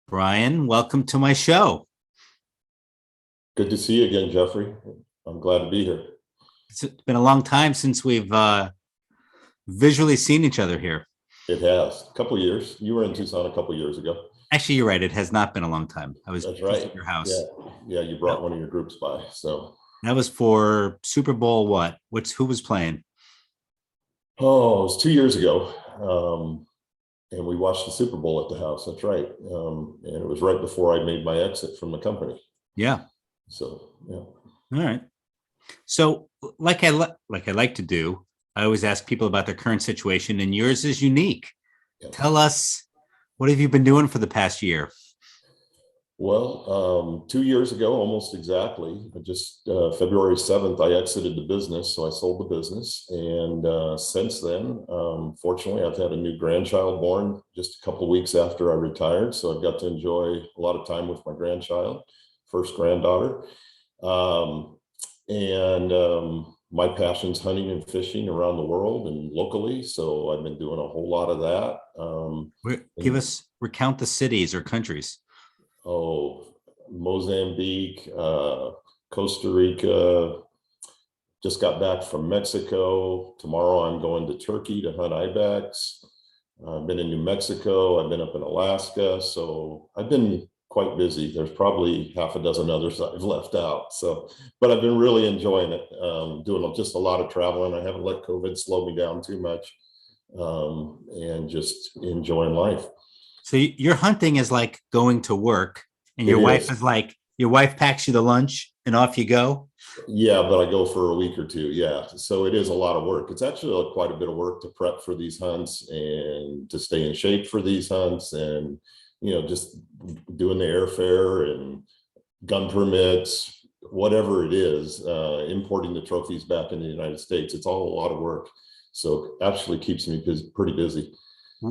Brian, welcome to my show. Good to see you again, Jeffrey. I'm glad to be here. It's been a long time since we've visually seen each other here. It has a couple of years. You were in Tucson a couple of years ago. Actually, you're right. It has not been a long time. I was That's just right. at your house. Yeah, yeah. You brought one of your groups by. So, That was for Super Bowl what? Who was playing? oh, it was 2 years ago, and we watched the Super Bowl at the house. That's right. And it was right before I made my exit from the company. Yeah. So, yeah. All right. So, like I like to do, I always ask people about their current situation, and yours is unique. Yeah. Tell us, what have you been doing for the past year? Well, 2 years ago, almost exactly, just February 7th, I exited the business. So I sold the business. And since then, fortunately, I've had a new grandchild born just a couple of weeks after I retired. So I've got to enjoy a lot of time with my grandchild, first granddaughter. And my passion's hunting and fishing around the world and locally. So I've been doing a whole lot of that. Recount the cities or countries. Mozambique, Costa Rica, just got back from Mexico. Tomorrow I'm going to Turkey to hunt ibex. I've been in New Mexico. I've been up in Alaska. So I've been quite busy. There's probably half a dozen others that I've left out. So, but I've been really enjoying it, doing just a lot of traveling. I haven't let COVID slow me down too much, and just enjoying life. So your hunting is like going to work, and your wife is like, your wife packs you the lunch and off you go. Yeah, but I go for a week or two. Yeah. So it is a lot of work. It's actually quite a bit of work to prep for these hunts and to stay in shape for these hunts, and, just doing the airfare and gun permits, whatever it is, importing the trophies back in the United States. It's all a lot of work. So actually keeps me pretty busy.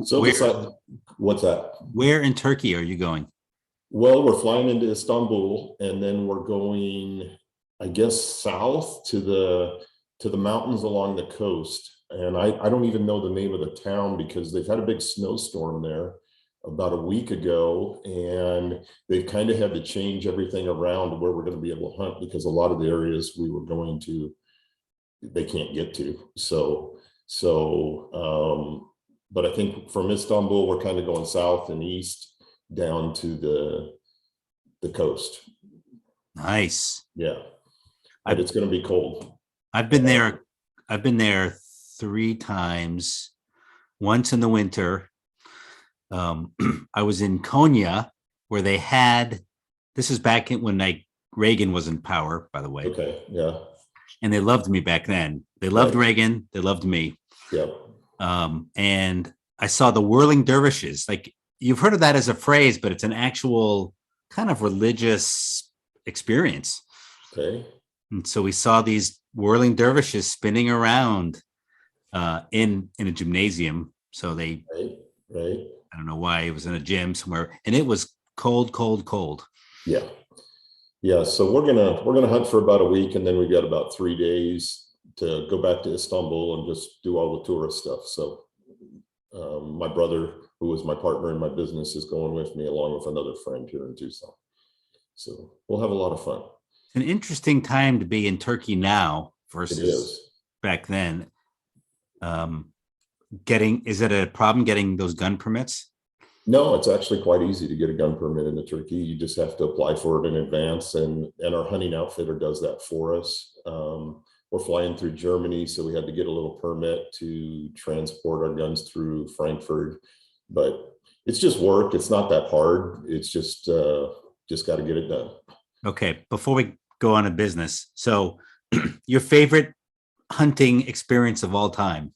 So what's that? Where in Turkey are you going? Well, we're flying into Istanbul, and then we're going, I guess, south to the mountains along the coast. And I don't even know the name of the town because they've had a big snowstorm there about a week ago, and they've kind of had to change everything around where we're going to be able to hunt because a lot of the areas we were going to, they can't get to. But I think from Istanbul, we're kind of going south and east down to the coast. Nice. Yeah. But it's going to be cold. I've been there. I've been there 3 times, once in the winter. I was in Konya where they had, this is back when Reagan was in power, by the way. Okay. Yeah. And they loved me back then. They loved Reagan. They loved me. Yeah. And I saw the whirling dervishes. Like, you've heard of that as a phrase, but it's an actual kind of religious experience. Okay. And so we saw these whirling dervishes spinning around in a gymnasium. So they, right. I don't know why, it was in a gym somewhere, and it was cold, cold, cold. Yeah. Yeah. So we're gonna hunt for about a week, and then we've got about 3 days to go back to Istanbul and just do all the tourist stuff. So my brother, who was my partner in my business, is going with me along with another friend here in Tucson. So we'll have a lot of fun. It's an interesting time to be in Turkey now versus back then. Is it a problem getting those gun permits? No, it's actually quite easy to get a gun permit into Turkey. You just have to apply for it in advance, and our hunting outfitter does that for us. We're flying through Germany, so we had to get a little permit to transport our guns through Frankfurt. But it's just work. It's not that hard. It's just got to get it done. Okay, before we go on to business, so your favorite hunting experience of all time?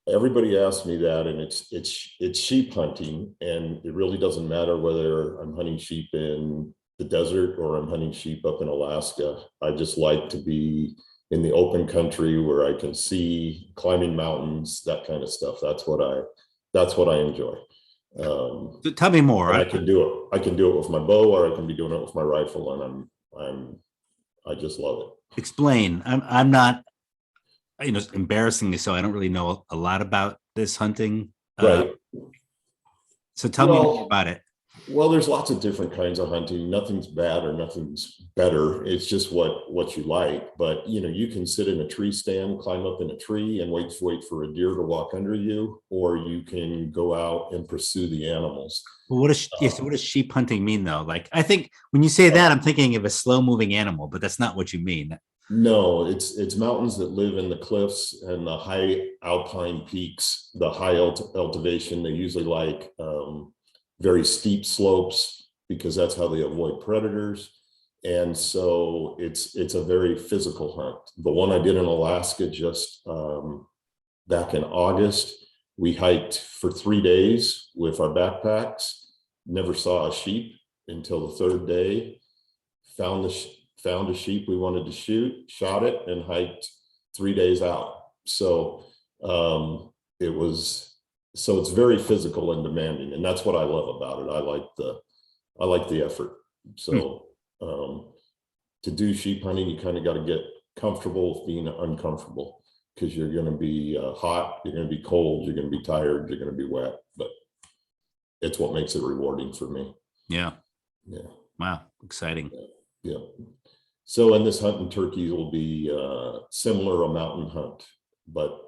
Everybody asks me that, and it's sheep hunting, and it really doesn't matter whether I'm hunting sheep in the desert or I'm hunting sheep up in Alaska. I just like to be in the open country where I can see, climbing mountains, that kind of stuff. That's what I enjoy. So tell me more. I can do it. I can do it with my bow, or I can be doing it with my rifle, and I just love it. Explain. I'm not, embarrassingly so, I don't really know a lot about this hunting. Right. So tell me more about it. Well, there's lots of different kinds of hunting. Nothing's bad or nothing's better. It's just what you like. But you can sit in a tree stand, climb up in a tree, and wait for a deer to walk under you, or you can go out and pursue the animals. Well, so what does sheep hunting mean though? Like, I think when you say that, I'm thinking of a slow moving animal, but that's not what you mean. No, it's mountains that live in the cliffs and the high alpine peaks, the high elevation. They usually like very steep slopes because that's how they avoid predators. And so it's a very physical hunt. The one I did in Alaska just back in August, we hiked for 3 days with our backpacks, never saw a sheep until the third day, found a sheep we wanted to shoot, shot it, and hiked 3 days out. So it's very physical and demanding, and that's what I love about it. I like the effort. So to do sheep hunting, you kind of got to get comfortable with being uncomfortable, because you're going to be hot, you're going to be cold, you're going to be tired, you're going to be wet, but it's what makes it rewarding for me. Yeah. Yeah. Wow. Exciting. Yeah. So in this hunt in Turkey will be similar, a mountain hunt, but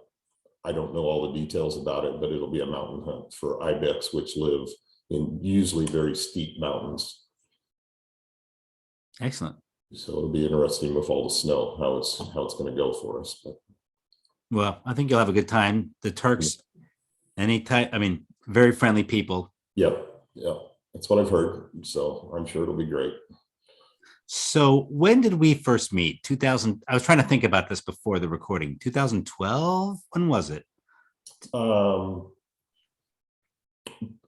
I don't know all the details about it, but it'll be a mountain hunt for ibex, which live in usually very steep mountains. Excellent. So it'll be interesting with all the snow, how it's going to go for us. But Well, I think you'll have a good time. The Turks, very friendly people. yeah, that's what I've heard. So I'm sure it'll be great. So when did we first meet? 2000. I was trying to think about this before the recording. 2012. When was it?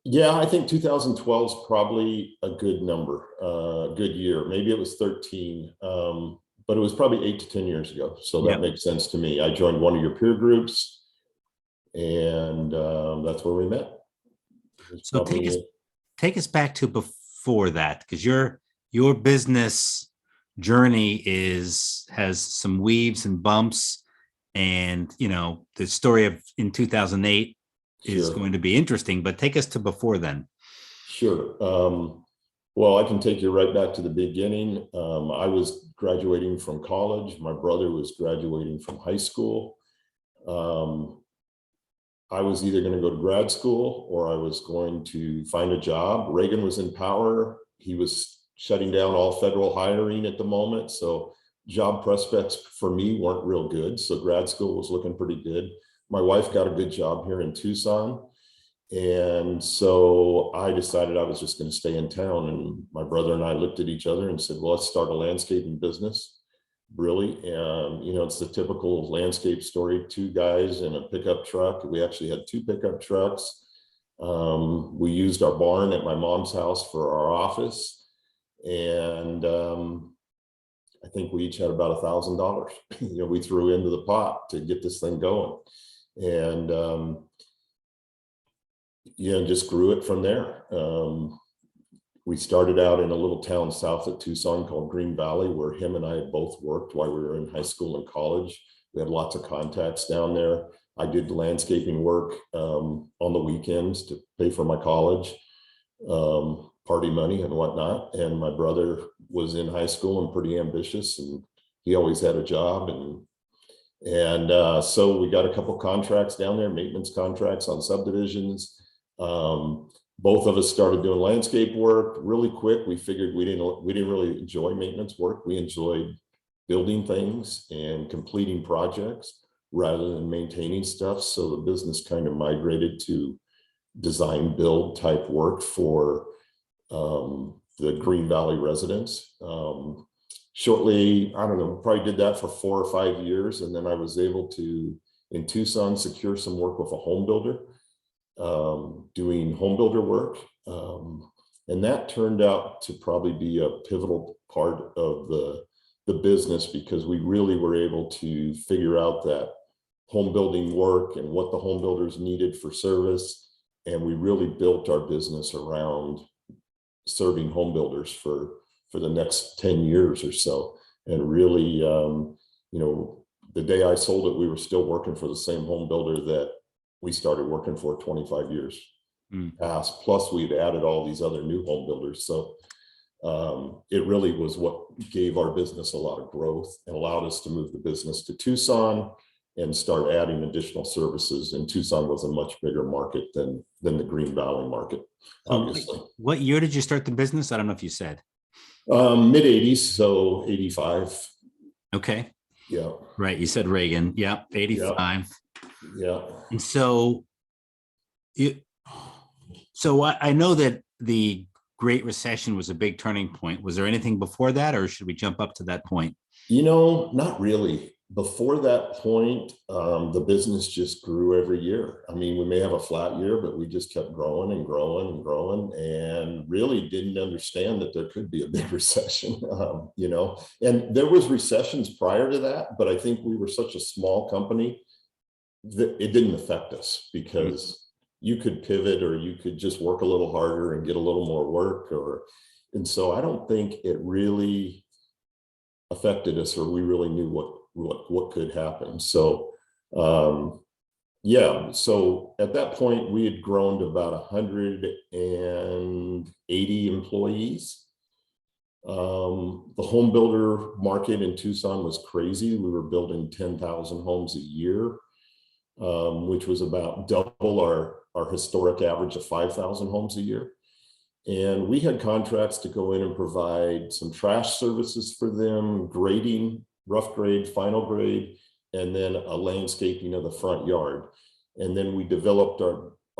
Yeah, I think 2012 is probably a good number, a good year. Maybe it was 13, but it was probably 8 to 10 years ago. So that makes sense to me. I joined one of your peer groups, and that's where we met. So take us back to before that, because your business journey has some weaves and bumps, and the story of in 2008 is going to be interesting, but take us to before then. Sure. Well, I can take you right back to the beginning. I was graduating from college. My brother was graduating from high school. I was either going to go to grad school or I was going to find a job. Reagan was in power. He was shutting down all federal hiring at the moment. So job prospects for me weren't real good. So grad school was looking pretty good. My wife got a good job here in Tucson. And so I decided I was just going to stay in town. And my brother and I looked at each other and said, well, let's start a landscaping business. Really. It's the typical landscape story, 2 guys in a pickup truck. We actually had 2 pickup trucks. We used our barn at my mom's house for our office. And I think we each had about $1,000, we threw into the pot to get this thing going. And just grew it from there. We started out in a little town south of Tucson called Green Valley, where him and I had both worked while we were in high school and college. We had lots of contacts down there. I did landscaping work on the weekends to pay for my college, party money and whatnot. And my brother was in high school and pretty ambitious, and he always had a job. And so we got a couple contracts down there, maintenance contracts on subdivisions. Both of us started doing landscape work really quick. We figured we didn't really enjoy maintenance work. We enjoyed building things and completing projects rather than maintaining stuff. So the business kind of migrated to design build type work for the Green Valley residents. Shortly, I don't know, probably did that for 4 or 5 years. And then I was able to, in Tucson, secure some work with a home builder, doing home builder work. And that turned out to probably be a pivotal part of the business, because we really were able to figure out that home building work and what the home builders needed for service. And we really built our business around serving home builders for the next 10 years or so. And really, the day I sold it, we were still working for the same home builder that we started working for 25 years Mm. past. Plus, we'd added all these other new home builders. So it really was what gave our business a lot of growth and allowed us to move the business to Tucson and start adding additional services. And Tucson was a much bigger market than the Green Valley market, So obviously. what year did you start the business? I don't know if you said. Mid 80s, so 85. Okay. Yeah. Right. You said Reagan. Yeah. 85. Yeah. And so I know that the Great Recession was a big turning point. Was there anything before that, or should we jump up to that point? Not really. Before that point, the business just grew every year. I mean, we may have a flat year, but we just kept growing and growing and growing, and really didn't understand that there could be a big recession. And there was recessions prior to that, but I think we were such a small company that it didn't affect us because you could pivot, or you could just work a little harder and get a little more work, and so I don't think it really affected us, or we really knew what could happen. So so at that point we had grown to about 180 employees. The home builder market in Tucson was crazy. We were building 10,000 homes a year, which was about double our historic average of 5,000 homes a year. And we had contracts to go in and provide some trash services for them, grading, rough grade, final grade, and then a landscaping of the front yard. And then we developed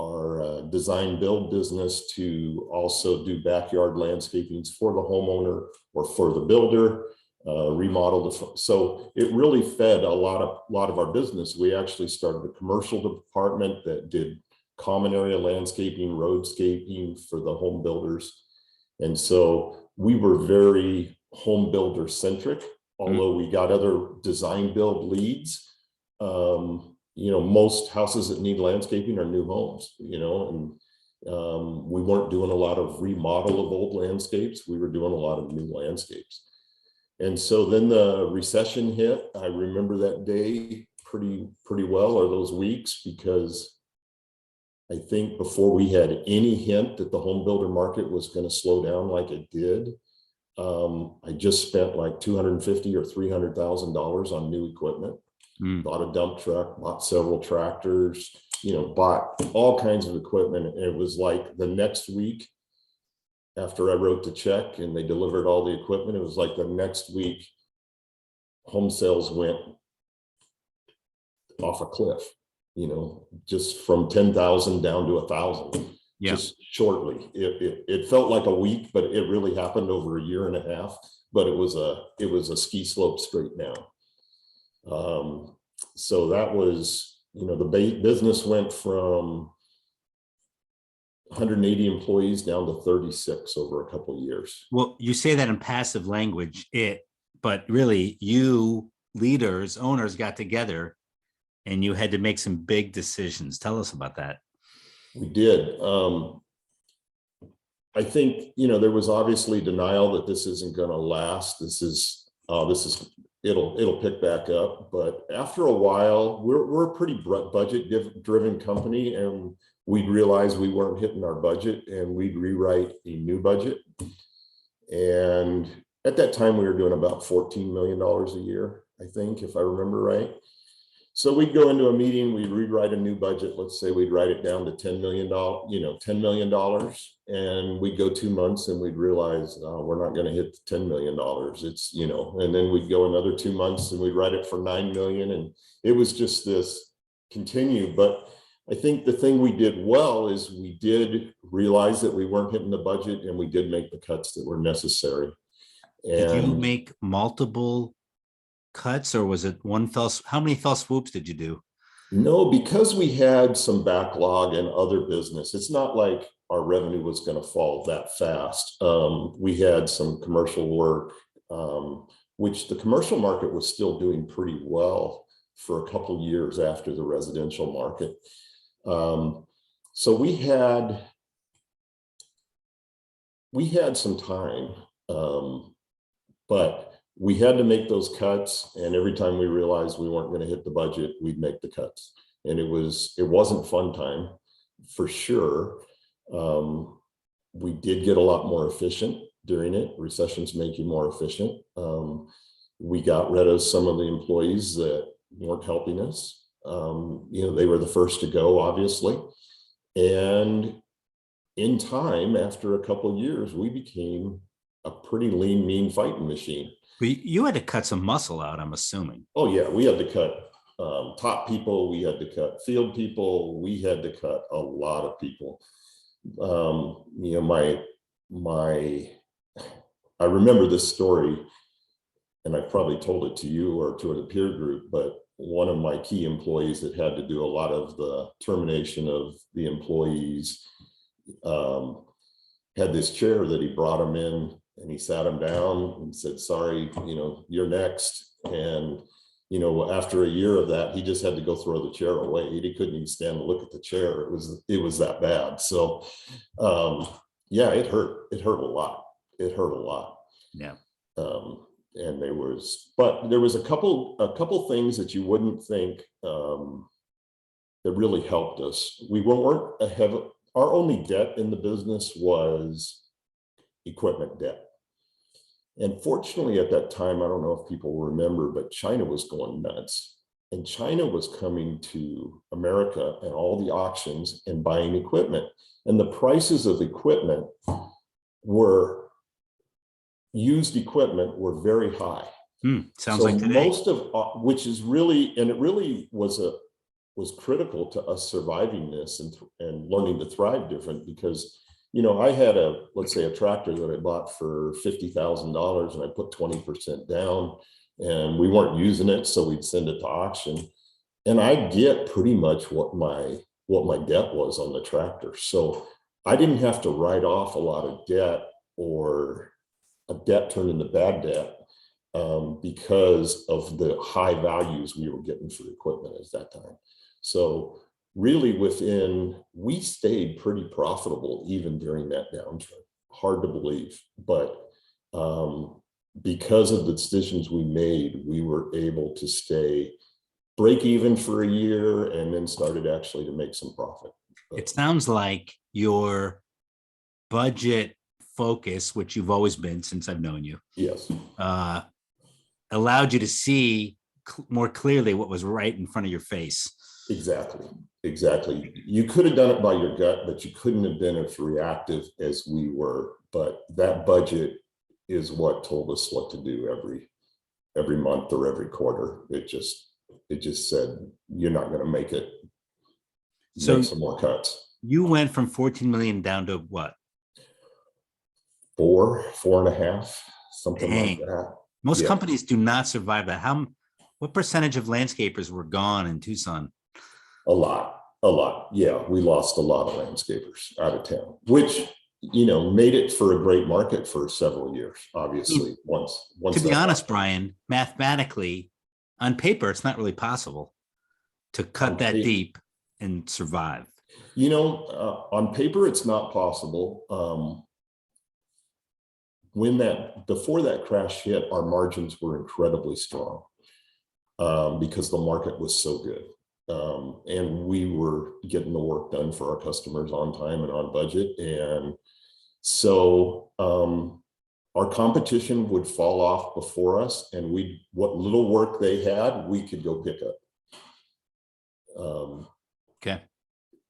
our design build business to also do backyard landscapings for the homeowner or for the builder, remodel so it really fed a lot of our business. We actually started a commercial department that did common area landscaping, roadscaping for the home builders. And so we were very home builder centric, although we got other design build leads. Most houses that need landscaping are new homes, and we weren't doing a lot of remodel of old landscapes. We were doing a lot of new landscapes. And so then the recession hit. I remember that day pretty well, or those weeks, because I think before we had any hint that the home builder market was going to slow down like it did, I just spent like $250,000 or $300,000 on new equipment. Bought a dump truck, bought several tractors, bought all kinds of equipment. And it was like the next week after I wrote the check and they delivered all the equipment, it was like the next week home sales went off a cliff. Just from 10,000 down to 1,000, just shortly. It felt like a week, but it really happened over a year and a half. But it was a ski slope straight down. So that was, the business went from 180 employees down to 36 over a couple of years. Well, you say that in passive language, but really you leaders, owners got together and you had to make some big decisions. Tell us about that. We did. I think, there was obviously denial that this isn't going to last. It'll pick back up. But after a while, we're a pretty budget driven company, and we'd realize we weren't hitting our budget, and we'd rewrite a new budget. And at that time, we were doing about $14 million a year, I think, if I remember right. So we'd go into a meeting, we'd rewrite a new budget. Let's say we'd write it down to $10 million, $10 million. And we'd go 2 months and we'd realize, we're not going to hit the $10 million. It's, and then we'd go another 2 months and we'd write it for 9 million. And it was just this continue. But I think the thing we did well is we did realize that we weren't hitting the budget, and we did make the cuts that were necessary. Did you make multiple cuts, or was it one how many fell swoops did you do? No, because we had some backlog and other business. It's not like our revenue was going to fall that fast. We had some commercial work, which the commercial market was still doing pretty well for a couple of years after the residential market. So we had some time, but we had to make those cuts, and every time we realized we weren't going to hit the budget, we'd make the cuts. And it wasn't fun time, for sure. We did get a lot more efficient during it. Recessions make you more efficient. We got rid of some of the employees that weren't helping us. They were the first to go, obviously. And in time, after a couple of years, we became a pretty lean, mean fighting machine. But you had to cut some muscle out, I'm assuming. Oh yeah, we had to cut top people, we had to cut field people, we had to cut a lot of people. I remember this story, and I probably told it to you or to the peer group, but one of my key employees that had to do a lot of the termination of the employees had this chair that he brought him in, and he sat him down and said, sorry, you're next. And after a year of that, he just had to go throw the chair away. He couldn't even stand to look at the chair. It was that bad. So yeah, it hurt. It hurt a lot. It hurt a lot. Yeah. And there was a couple things that you wouldn't think that really helped us. We weren't ahead. Our only debt in the business was equipment debt. And fortunately at that time, I don't know if people remember, but China was going nuts. And China was coming to America and all the auctions and buying equipment. And the prices of equipment used equipment were very high. Sounds like today. Most of, which is really, and it really was critical to us surviving this and learning to thrive different, because I had let's say a tractor that I bought for $50,000, and I put 20% down, and we weren't using it, so we'd send it to auction, and I'd get pretty much what my debt was on the tractor. So I didn't have to write off a lot of debt, or a debt turned into bad debt, because of the high values we were getting for equipment at that time. So really we stayed pretty profitable even during that downturn. Hard to believe, but because of the decisions we made, we were able to stay break even for a year, and then started actually to make some profit. It sounds like your budget focus, which you've always been since I've known you, yes, allowed you to see more clearly what was right in front of your face. Exactly. You could have done it by your gut, but you couldn't have been as reactive as we were. But that budget is what told us what to do every month or every quarter. It just said, you're not going to make it. So make some more cuts. You went from 14 million down to what? 4.5, something like that. Most companies do not survive that. What percentage of landscapers were gone in Tucson? A lot. Yeah, we lost a lot of landscapers out of town, which made it for a great market for several years. Obviously, once to be honest, Brian, mathematically, on paper, it's not really possible to cut that deep and survive. On paper, it's not possible. Before that crash hit, our margins were incredibly strong, because the market was so good. And we were getting the work done for our customers on time and on budget. And so our competition would fall off before us, and what little work they had, we could go pick up. Okay.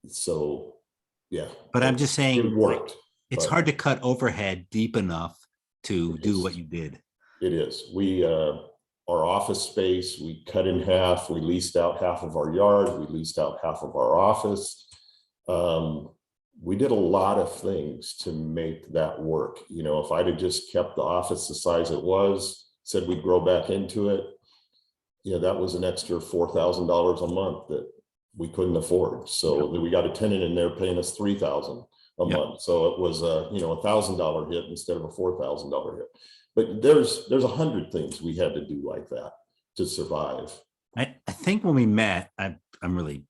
So, yeah. But I'm just saying, it worked. It's hard to cut overhead deep enough to do what you did. It is. Our office space, we cut in half. We leased out half of our yard. We leased out half of our office. We did a lot of things to make that work. If I'd have just kept the office the size it was, said we'd grow back into it, that was an extra $4,000 a month that we couldn't afford. So we got a tenant in there paying us $3,000 a month. So it was a $1,000 hit instead of a $4,000 hit. But there's 100 things we had to do like that to survive. I think when we met, I'm really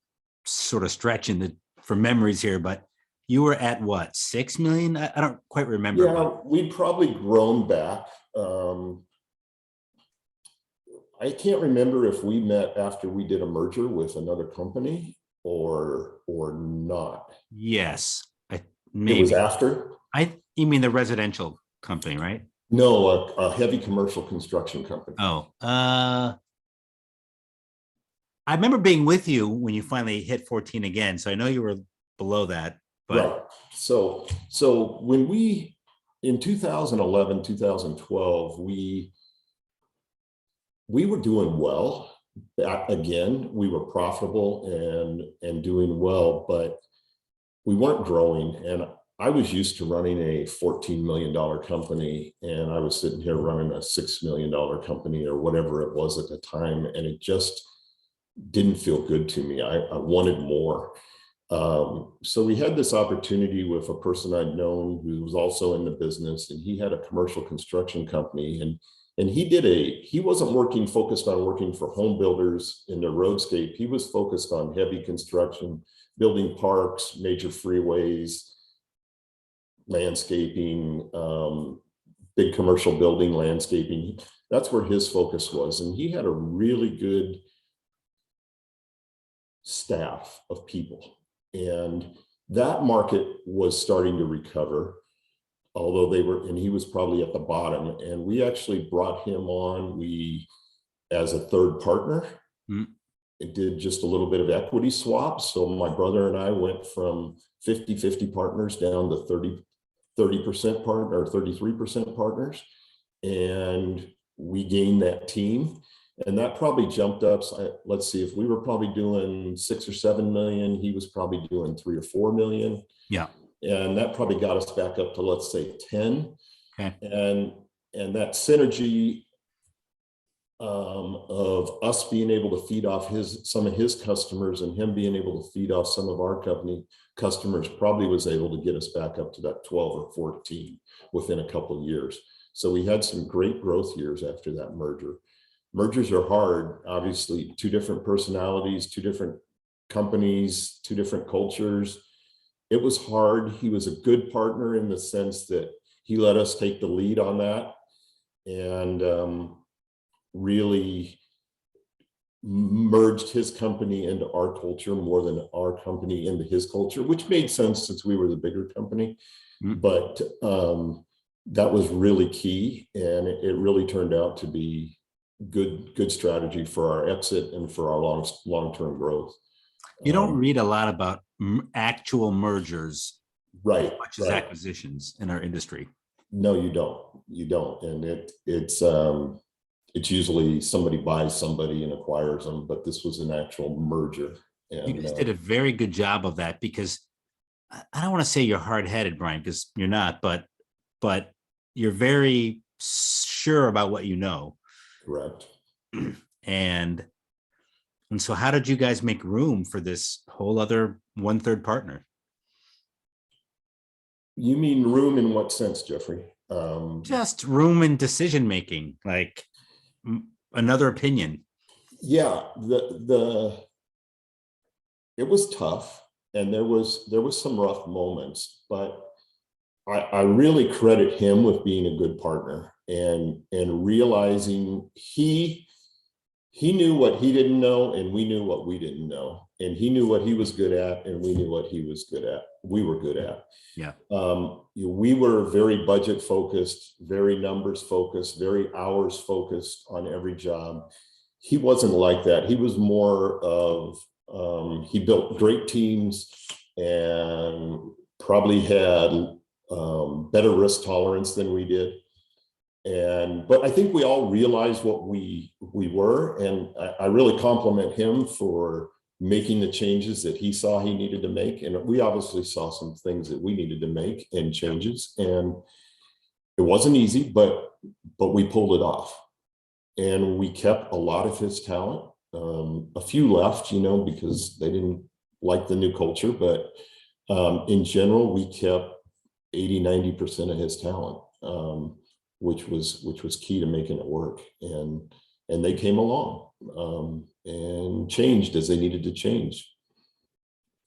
sort of stretching for memories here, but you were at what, 6 million? I don't quite remember. Yeah, we'd probably grown back. I can't remember if we met after we did a merger with another company or not. Yes. It was maybe. after. You mean the residential company, right? No, a heavy commercial construction company. Oh, I remember being with you when you finally hit 14 again. So I know you were below that, but Right. So when we, in 2011, 2012, we were doing well. Again, we were profitable and doing well, but we weren't growing. And I was used to running a $14 million company, and I was sitting here running a $6 million company or whatever it was at the time. And it just didn't feel good to me. I wanted more. So we had this opportunity with a person I'd known who was also in the business, and he had a commercial construction company, and he wasn't focused on working for home builders in their roadscape. He was focused on heavy construction, building parks, major freeways, landscaping, big commercial building landscaping. That's where his focus was. And he had a really good staff of people. And that market was starting to recover, although he was probably at the bottom. And we actually brought him on, as a third partner. It did just a little bit of equity swap. So my brother and I went from 50-50 partners down to 30% partner or 33% partners. And we gained that team. And that probably jumped up. Let's see, if we were probably doing 6 or 7 million, he was probably doing 3 or 4 million. yeah. And that probably got us back up to, let's say, 10. Okay. And that synergy of us being able to feed off some of his customers and him being able to feed off some of our company customers probably was able to get us back up to that 12 or 14 within a couple of years. So we had some great growth years after that merger. Mergers are hard, obviously, 2 different personalities, 2 different companies, 2 different cultures. It was hard. He was a good partner in the sense that he let us take the lead on that, and really merged his company into our culture more than our company into his culture, which made sense since we were the bigger company. But that was really key, and it really turned out to be good strategy for our exit and for our long-term growth. You don't read a lot about actual mergers, Right, as much as acquisitions in our industry. No, you don't. And it's usually somebody buys somebody and acquires them, but this was an actual merger. And you guys did a very good job of that, because I don't want to say you're hard-headed, Brian, because you're not, but you're very sure about what you know. Correct. And so how did you guys make room for this whole other 1/3 partner? You mean room in what sense, Jeffrey? Just room in decision making, like another opinion. Yeah, it was tough, and there was some rough moments, but I really credit him with being a good partner and realizing he knew what he didn't know, and we knew what we didn't know, and he knew what he was good at, and we knew what we were good at. Yeah. We were very budget focused, very numbers focused, very hours focused on every job. He wasn't like that. He was more of, he built great teams and probably had better risk tolerance than we did. But I think we all realized what we were, and I really compliment him for making the changes that he saw he needed to make. And we obviously saw some things that we needed to make and changes, and it wasn't easy, but we pulled it off. And we kept a lot of his talent. A few left, because they didn't like the new culture, but in general, we kept 80-90% of his talent, which was key to making it work. And they came along and changed as they needed to change.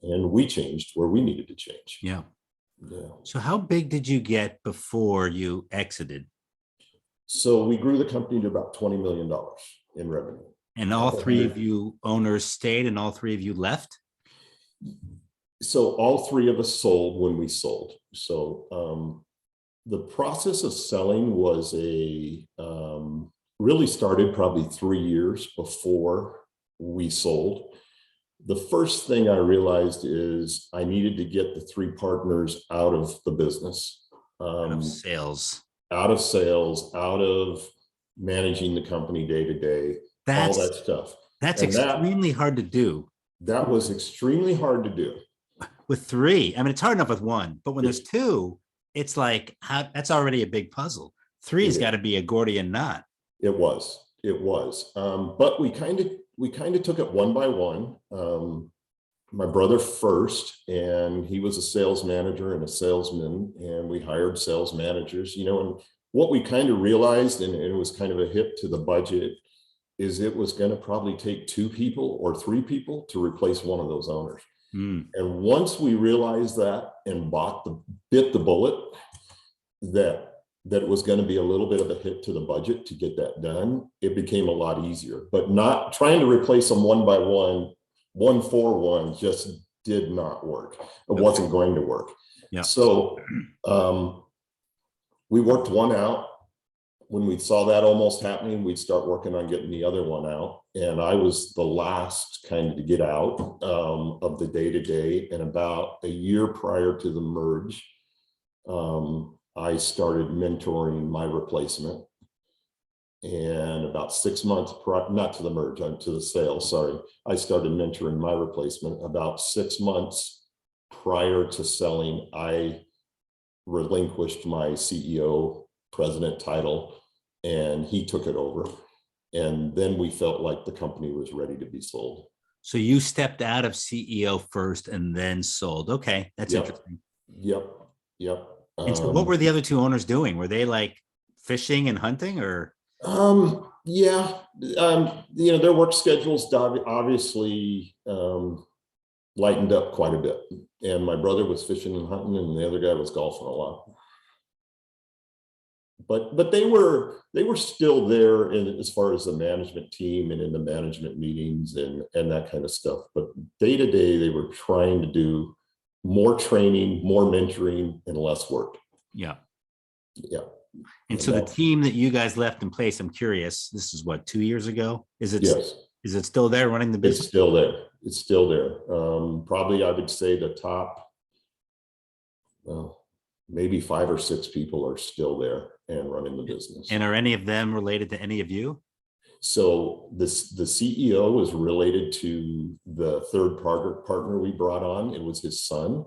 And we changed where we needed to change. Yeah. Yeah. So how big did you get before you exited? So we grew the company to about $20 million in revenue. And all 3 of you owners stayed, and all 3 of you left? So all three of us sold when we sold. So the process of selling was really started probably 3 years before we sold. The first thing I realized is I needed to get the three partners out of the business. Out of sales. Out of sales, out of managing the company day to day, all that stuff. That's And extremely hard to do that was extremely hard to do. with three. I mean, it's hard enough with one, but when there's two, it's like that's already a big puzzle. Three's got to be a Gordian knot. It was. But we kind of took it one by one. My brother first, and he was a sales manager and a salesman, and we hired sales managers, and what we kind of realized, and it was kind of a hit to the budget, is it was going to probably take 2 people or 3 people to replace one of those owners. And once we realized that and bit the bullet that it was going to be a little bit of a hit to the budget to get that done, it became a lot easier. But not trying to replace them one by one for one, just did not work. It wasn't going to work. Yeah. So we worked one out. When we saw that almost happening, we'd start working on getting the other one out. And I was the last kind of to get out of the day-to-day. And about a year prior to the merge, I started mentoring my replacement. And about 6 months not to the merge, to the sale, sorry. I started mentoring my replacement. About 6 months prior to selling, I relinquished my CEO president title, and he took it over. And then we felt like the company was ready to be sold. So you stepped out of CEO first and then sold. Okay, that's interesting. Yep. And so what were the other 2 owners doing? Were they like fishing and hunting, or? Yeah. Their work schedules obviously lightened up quite a bit. And my brother was fishing and hunting, and the other guy was golfing a lot. But they were still there as far as the management team and in the management meetings and that kind of stuff. But day to day, they were trying to do more training, more mentoring, and less work. Yeah. And so the team that you guys left in place, I'm curious, this is what, 2 years ago? Is it still there running the business? It's still there. Probably I would say the top, maybe 5 or 6 people are still there and running the business. And are any of them related to any of you? So the CEO is related to the third partner we brought on. It was his son.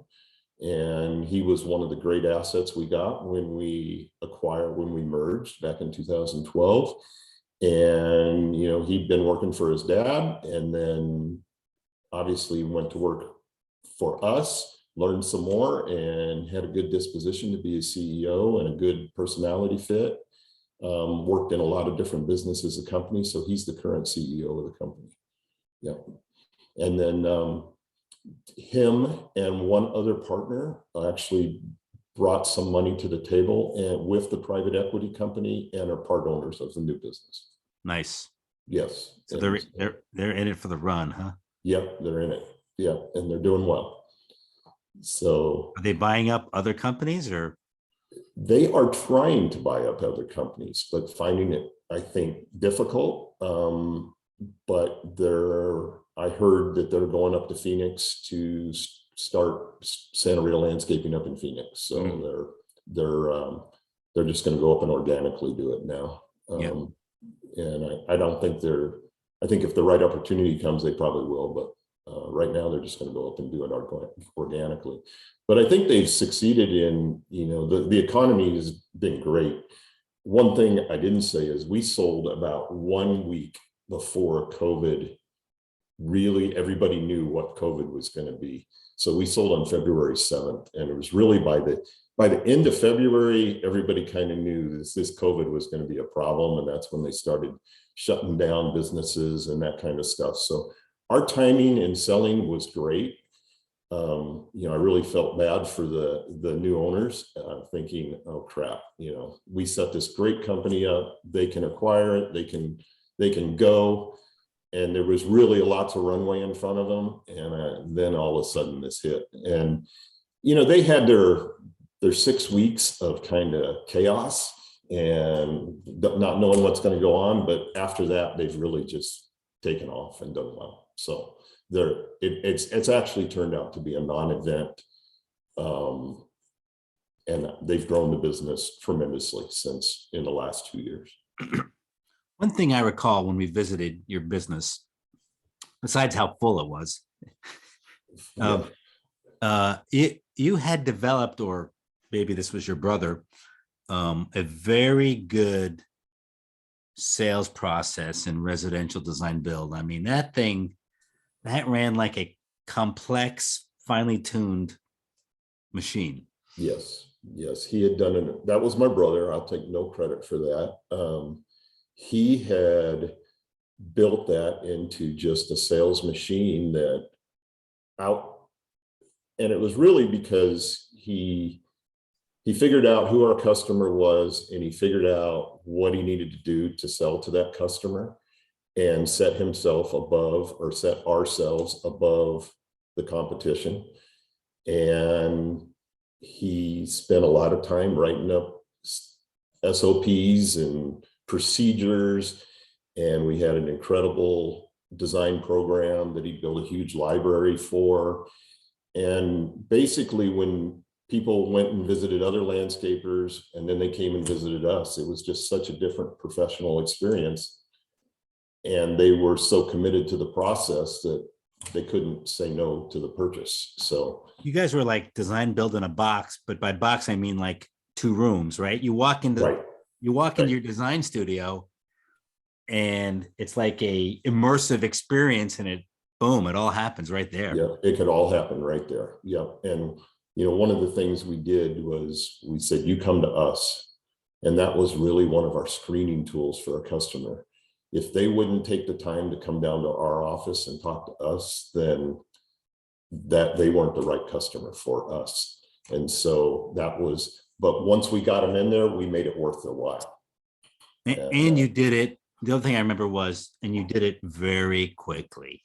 And he was one of the great assets we got when we merged back in 2012. And, he'd been working for his dad, and then obviously went to work for us, learned some more, and had a good disposition to be a CEO and a good personality fit. Worked in a lot of different businesses as a company. So he's the current CEO of the company. Yeah. And then him and one other partner actually brought some money to the table and with the private equity company, and are part owners of the new business. Nice. Yes. So they're in it for the run, huh? Yep, they're in it. Yeah, and they're doing well. So are they buying up other companies, or? They are trying to buy up other companies, but finding it, I think, difficult. But I heard that they're going up to Phoenix to start Santa Rita Landscaping up in Phoenix. So they're just going to go up and organically do it now. And I don't think I think if the right opportunity comes, they probably will. But right now they're just going to go up and do it organically. But I think they've succeeded in, the economy has been great. One thing I didn't say is we sold about 1 week before COVID. Really, everybody knew what COVID was going to be. So we sold on February 7th. And it was really by the end of February, everybody kind of knew this COVID was going to be a problem. And that's when they started shutting down businesses and that kind of stuff. So our timing in selling was great. I really felt bad for the new owners, thinking, oh crap, we set this great company up, they can acquire it, they can go. and there was really lots of runway in front of them. And then all of a sudden this hit, and they had their 6 weeks of kind of chaos and not knowing what's going to go on. But after that, they've really just taken off and done well. So it's actually turned out to be a non-event. And they've grown the business tremendously since in the last 2 years. One thing I recall when we visited your business, besides how full it was, you had developed, or maybe this was your brother, a very good sales process in residential design build. I mean, that ran like a complex, finely tuned machine. Yes, he had done it. That was my brother. I'll take no credit for that. He had built that into just a sales machine and it was really because he figured out who our customer was, and he figured out what he needed to do to sell to that customer and set himself above, or set ourselves above, the competition. And he spent a lot of time writing up SOPs and procedures, and we had an incredible design program that he built a huge library for. And basically, when people went and visited other landscapers and then they came and visited us, it was just such a different professional experience. And they were so committed to the process that they couldn't say no to the purchase. So you guys were like design build in a box, but by box I mean like 2 rooms, right? You walk into your design studio, and it's like a immersive experience, and it all happens right there. Yeah, it could all happen right there. Yeah. And one of the things we did was we said, you come to us. And that was really one of our screening tools for a customer. If they wouldn't take the time to come down to our office and talk to us, then that they weren't the right customer for us. And so but once we got them in there, we made it worth their while. And you did it. The other thing I remember you did it very quickly.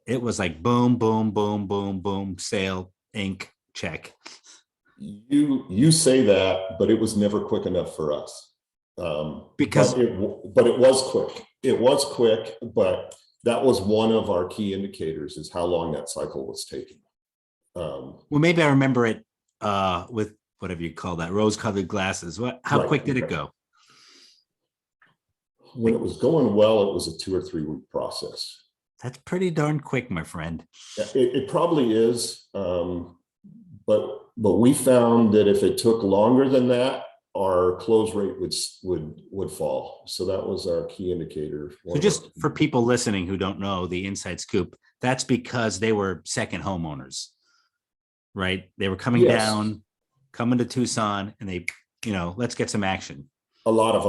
It was like boom, boom, boom, boom, boom, sale, ink, check. You say that, but it was never quick enough for us. Because but it was quick. It was quick, but that was one of our key indicators, is how long that cycle was taking. Well, maybe I remember it with whatever you call that, rose-colored glasses. How quick did it go? When it was going well, it was a 2 or 3 week process. That's pretty darn quick, my friend. It probably is, but we found that if it took longer than that, our close rate would fall. So that was our key indicator. So just for people listening who don't know the inside scoop, that's because they were second homeowners, right? They were coming to Tucson, and they, let's get some action. A lot of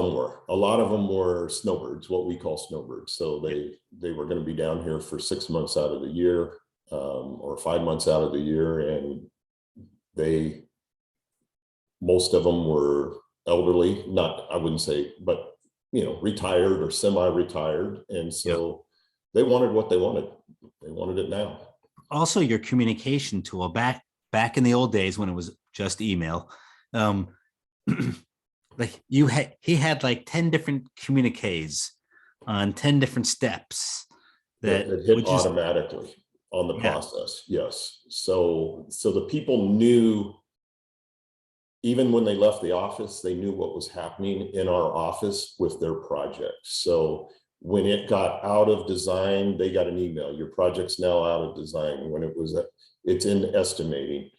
them were snowbirds, what we call snowbirds. So they were going to be down here for 6 months out of the year, or 5 months out of the year. And most of them were elderly, I wouldn't say, but, retired or semi-retired. And so they wanted what they wanted. They wanted it now. Also, your communication tool back in the old days when it was just email, like he had like 10 different communiques on 10 different steps that it hit automatically on the process. Yes. So the people knew, even when they left the office, they knew what was happening in our office with their project. So when it got out of design, they got an email, your project's now out of design. When it's in estimating,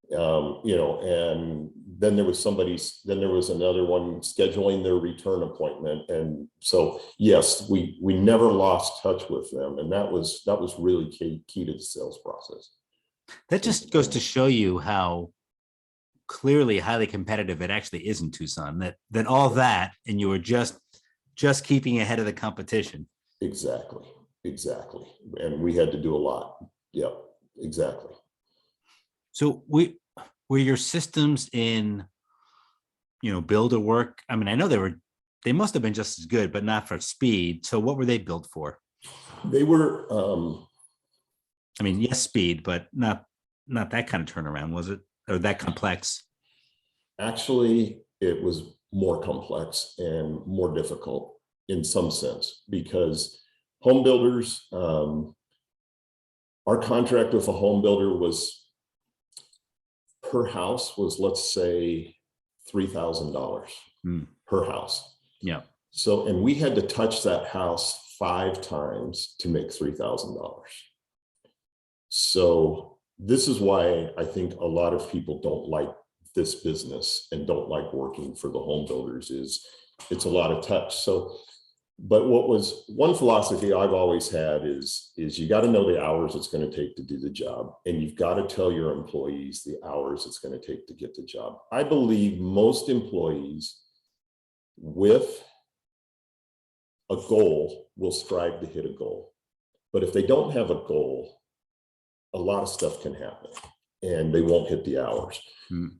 and then there was another one scheduling their return appointment. And so, yes, we never lost touch with them. And that was really key to the sales process. That just goes to show you how clearly highly competitive it actually is in Tucson, that all that, and you were just keeping ahead of the competition. Exactly. And we had to do a lot. Yeah, exactly. So were your systems in, build or work? I mean, I know they must have been just as good, but not for speed. So what were they built for? They were, I mean, yes, speed, but not that kind of turnaround, was it? Or that complex? actually, it was more complex and more difficult in some sense because home builders, our contract with a home builder was per house was, let's say, $3,000 per house. Yeah. So, and we had to touch that house 5 times to make $3,000. So this is why I think a lot of people don't like this business and don't like working for the home builders is it's a lot of touch. So, but what was one philosophy I've always had is you got to know the hours it's going to take to do the job. And you've got to tell your employees the hours it's going to take to get the job. I believe most employees with a goal will strive to hit a goal. But if they don't have a goal, a lot of stuff can happen and they won't hit the hours.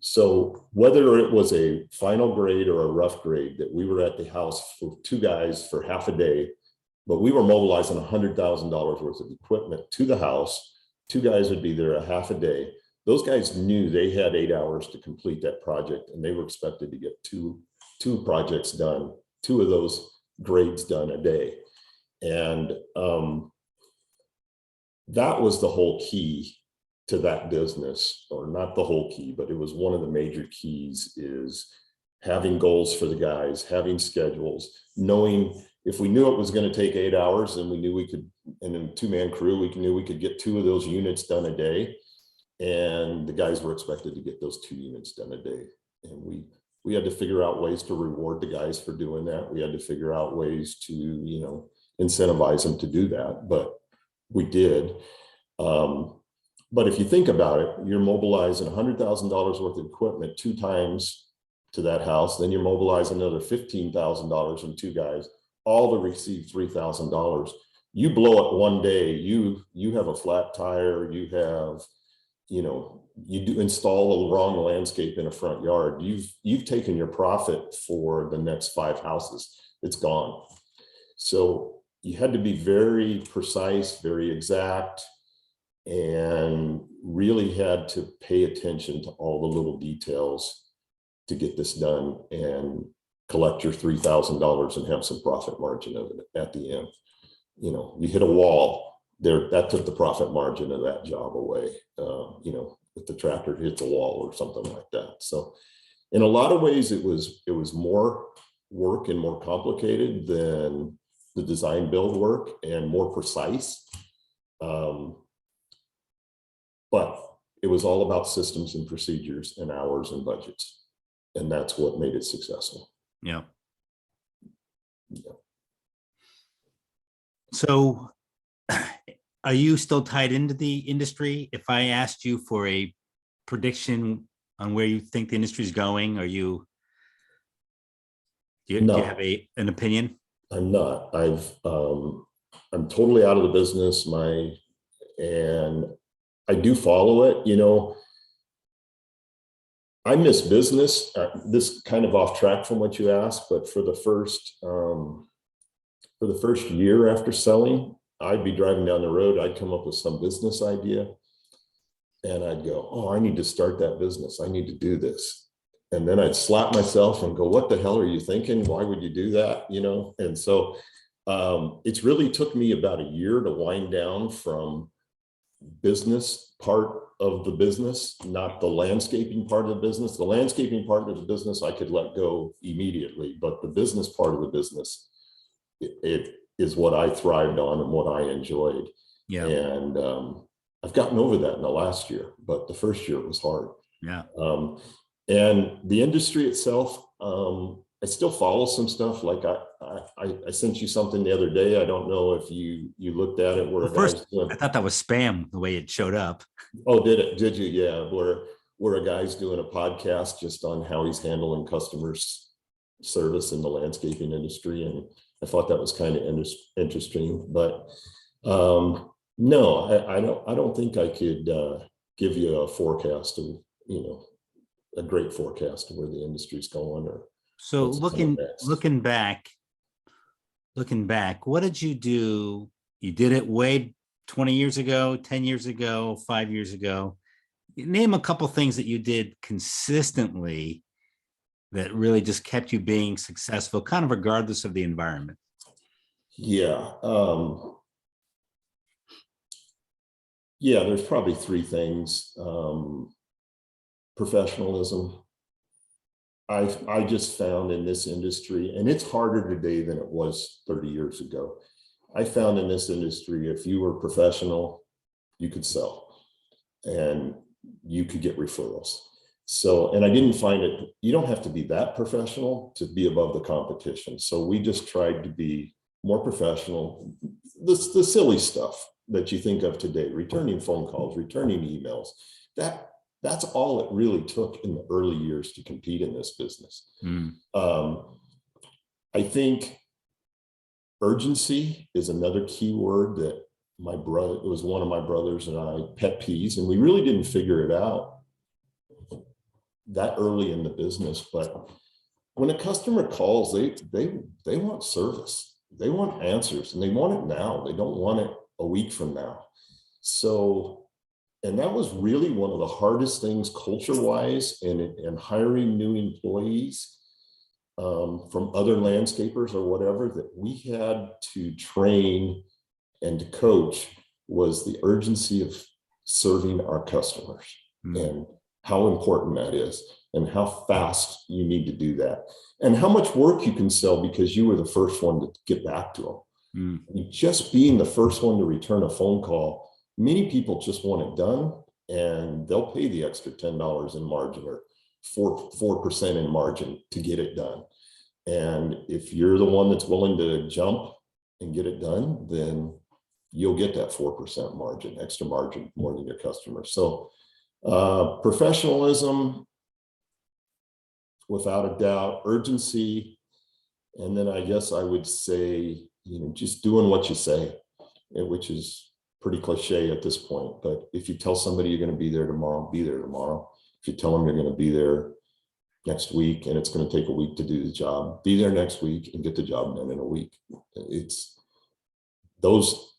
So whether it was a final grade or a rough grade that we were at the house for 2 guys for half a day, but we were mobilizing $100,000 worth of equipment to the house, 2 guys would be there a half a day. Those guys knew they had 8 hours to complete that project and they were expected to get two projects done, 2 of those grades done a day. And that was the whole key to that business, or not the whole key, but it was one of the major keys is having goals for the guys, having schedules, knowing if we knew it was going to take 8 hours and we knew we could, and in a 2-man crew, we knew we could get 2 of those units done a day. And the guys were expected to get those 2 units done a day. And we had to figure out ways to reward the guys for doing that. We had to figure out ways to, incentivize them to do that, but we did. But if you think about it, you're mobilizing $100,000 worth of equipment 2 times to that house, then you're mobilizing another $15,000 and 2 guys, all to receive $3,000. You blow it one day, you have a flat tire, you have, you do install the wrong landscape in a front yard. You've taken your profit for the next 5 houses. It's gone. So you had to be very precise, very exact, and really had to pay attention to all the little details to get this done and collect your $3,000 and have some profit margin of it at the end. You hit a wall there, that took the profit margin of that job away. If the tractor hits a wall or something like that. So in a lot of ways, it was more work and more complicated than the design build work and more precise. But it was all about systems and procedures and hours and budgets. And that's what made it successful. Yeah. So are you still tied into the industry? If I asked you for a prediction on where you think the industry is going, do you have an opinion? I'm not. I'm totally out of the business. And I do follow it. I miss business. This kind of off track from what you asked, but for the first year after selling, I'd be driving down the road. I'd come up with some business idea and I'd go, oh, I need to start that business. I need to do this. And then I'd slap myself and go, what the hell are you thinking? Why would you do that? And so it's really took me about a year to wind down from business part of the business, not the landscaping part of the business. The landscaping part of the business I could let go immediately, but the business part of the business, it is what I thrived on and what I enjoyed. Yeah. And I've gotten over that in the last year, but the first year was hard. Yeah. And the industry itself, I still follow some stuff. Like I sent you something the other day. I don't know if you looked at it. Where first, I thought that was spam the way it showed up. Oh, did it? Did you? Yeah. Where a guy's doing a podcast just on how he's handling customers service in the landscaping industry, and I thought that was kind of interesting. But no, I don't think I could give you a forecast of a great forecast of where the industry's going. Or so looking back, what did you do? You did it way 20 years ago, 10 years ago, 5 years ago. Name a couple things that you did consistently that really just kept you being successful, kind of regardless of the environment. Yeah. Yeah, there's probably three things. Professionalism. I just found in this industry, and it's harder today than it was 30 years ago. I found in this industry, if you were professional, you could sell and you could get referrals. So, and I didn't find it, you don't have to be that professional to be above the competition. So we just tried to be more professional. The silly stuff that you think of today, returning phone calls, returning emails, that's all it really took in the early years to compete in this business. I think urgency is another key word that it was one of my brothers and I pet peeves, and we really didn't figure it out that early in the business. But when a customer calls, they want service, they want answers, and they want it now. They don't want it a week from now. So, and that was really one of the hardest things culture-wise and hiring new employees from other landscapers or whatever that we had to train and to coach, was the urgency of serving our customers and how important that is and how fast you need to do that and how much work you can sell because you were the first one to get back to them. Just being the first one to return a phone call, many people just want it done and they'll pay the extra $10 in margin or 4% in margin to get it done. And if you're the one that's willing to jump and get it done, then you'll get that 4% margin, extra margin, more than your customer. So professionalism, without a doubt, urgency. And then I guess I would say, just doing what you say, which is pretty cliche at this point. But if you tell somebody you're going to be there tomorrow, be there tomorrow. If you tell them you're going to be there next week and it's going to take a week to do the job, be there next week and get the job done in a week. It's those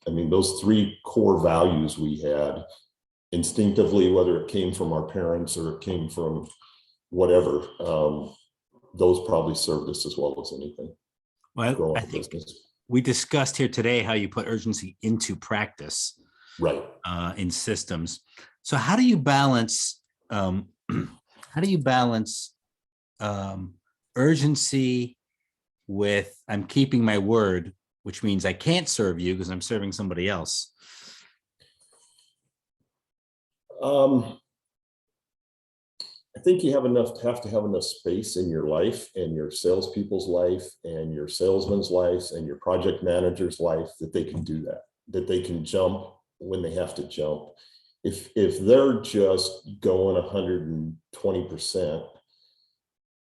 three core values we had instinctively, whether it came from our parents or it came from whatever, those probably served us as well as anything. Well, I think we discussed here today how you put urgency into practice, right? In systems. So how do you balance urgency with I'm keeping my word, which means I can't serve you because I'm serving somebody else? I think you have to have enough space in your life and your salespeople's life and your salesman's life and your project manager's life that they can do that they can jump when they have to jump. If they're just going 120%,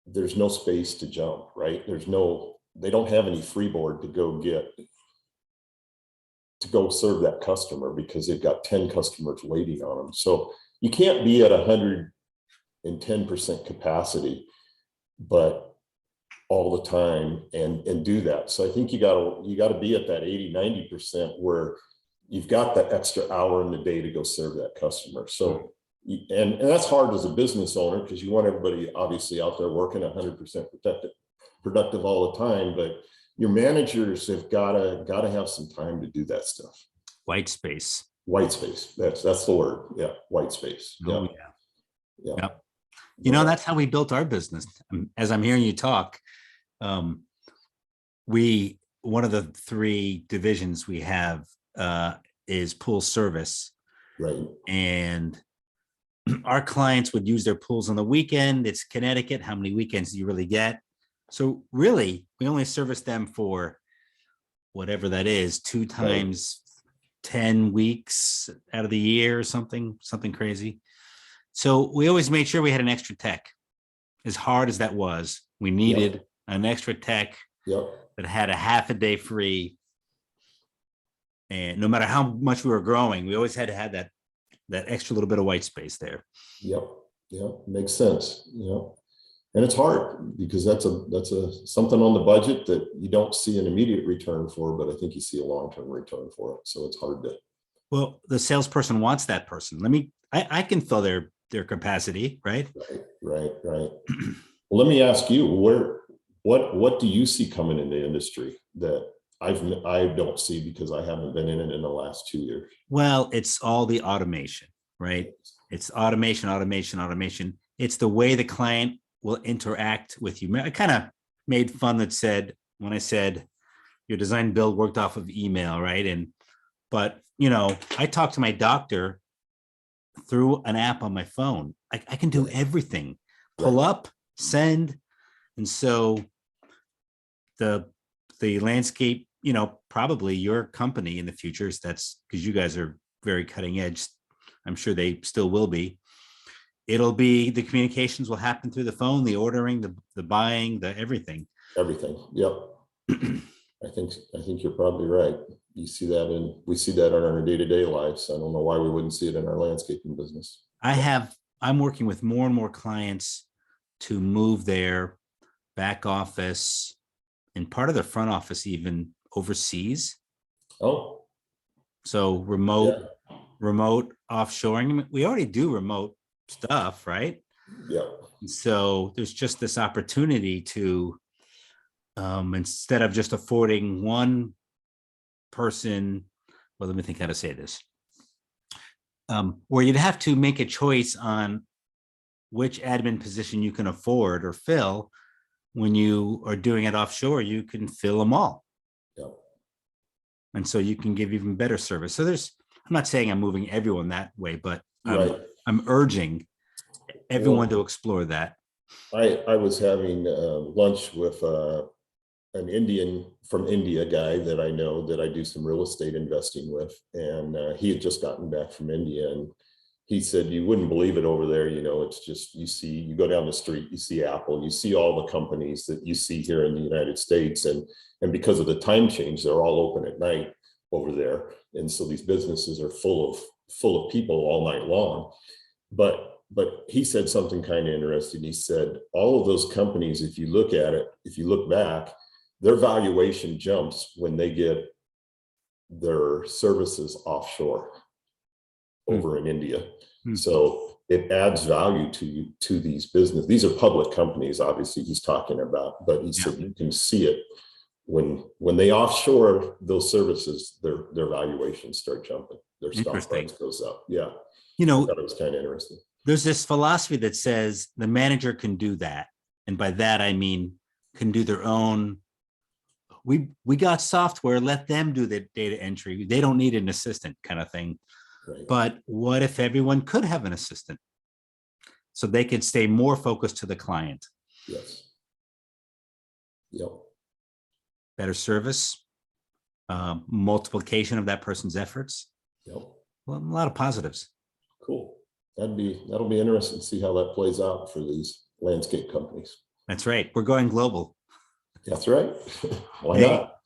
there's no space to jump, right? They don't have any freeboard to go serve that customer because they've got 10 customers waiting on them. So you can't be at 110% capacity, but all the time and do that. So I think you got to be at that 80-90% where you've got that extra hour in the day to go serve that customer. So and that's hard as a business owner because you want everybody obviously out there working 100% productive all the time, but your managers have got to have some time to do that stuff. White space. That's the word. Yeah, white space. Oh, yeah. That's how we built our business. As I'm hearing you talk, one of the three divisions we have is pool service. Right. And our clients would use their pools on the weekend. It's Connecticut. How many weekends do you really get? So really, we only service them for whatever that is, 2 times 10 weeks out of the year or something crazy. So we always made sure we had an extra tech. As hard as that was, we needed an extra tech that had a half a day free. And no matter how much we were growing, we always had to have that extra little bit of white space there. Makes sense. And it's hard because that's a something on the budget that you don't see an immediate return for, but I think you see a long-term return for it. So it's hard to. Well, the salesperson wants that person. I can fill their capacity, right? Right. Well, let me ask you, what do you see coming in the industry that I don't see because I haven't been in it in the last 2 years? Well, it's all the automation, right? It's automation. It's the way the client will interact with you. I kind of made fun when I said your design build worked off of email, right? But I talked to my doctor through an app on my phone. I can do everything, pull up, send. And so the landscape, probably your company in the future, that's because you guys are very cutting edge. I'm sure they still will be. It'll be the communications will happen through the phone, the ordering, the buying, the everything. Everything. Yep. I think you're probably right. We see that in our day-to-day lives. I don't know why we wouldn't see it in our landscaping business. I'm working with more and more clients to move their back office and part of their front office even overseas. Oh, so remote offshoring. We already do remote stuff, right? Yeah. So there's just this opportunity to, instead of just affording one person, well, let me think how to say this, where you'd have to make a choice on which admin position you can afford or fill. When you are doing it offshore, you can fill them all. Yeah. And so you can give even better service. So I'm not saying I'm moving everyone that way, but I'm urging everyone to explore that. I was having lunch with an Indian from India guy that I know that I do some real estate investing with. And he had just gotten back from India, and he said, you wouldn't believe it over there. It's just, you go down the street, you see Apple, you see all the companies that you see here in the United States. And because of the time change, they're all open at night over there. And so these businesses are full of people all night long. But he said something kind of interesting. He said, all of those companies, if you look back, their valuation jumps when they get their services offshore over in India. So it adds value to these businesses. These are public companies, obviously, he's talking about, but he said you can see it when they offshore those services, their valuations start jumping. Their stock price goes up. Yeah. I thought it was kind of interesting. There's this philosophy that says the manager can do that. And by that, I mean, can do their own. We got software, let them do the data entry. They don't need an assistant kind of thing. Right. But what if everyone could have an assistant so they could stay more focused to the client? Yes. Yep. Better service, multiplication of that person's efforts. Yep. Well, a lot of positives. Cool. That'll be interesting to see how that plays out for these landscape companies. That's right. We're going global. That's right. Why not?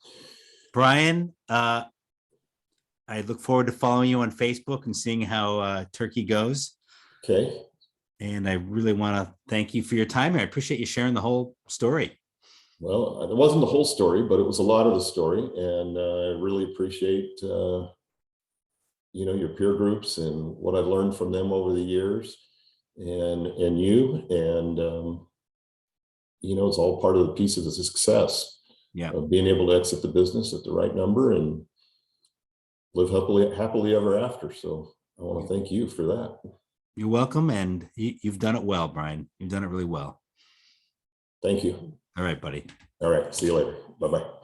Brian, I look forward to following you on Facebook and seeing how Turkey goes. Okay. And I really want to thank you for your time. I appreciate you sharing the whole story. Well, it wasn't the whole story, but it was a lot of the story. And I really appreciate, your peer groups and what I've learned from them over the years and you. And, it's all part of the piece of the success of being able to exit the business at the right number and live happily ever after. So I want to thank you for that. You're welcome. And you've done it well, Brian. You've done it really well. Thank you. All right, buddy. All right. See you later. Bye-bye.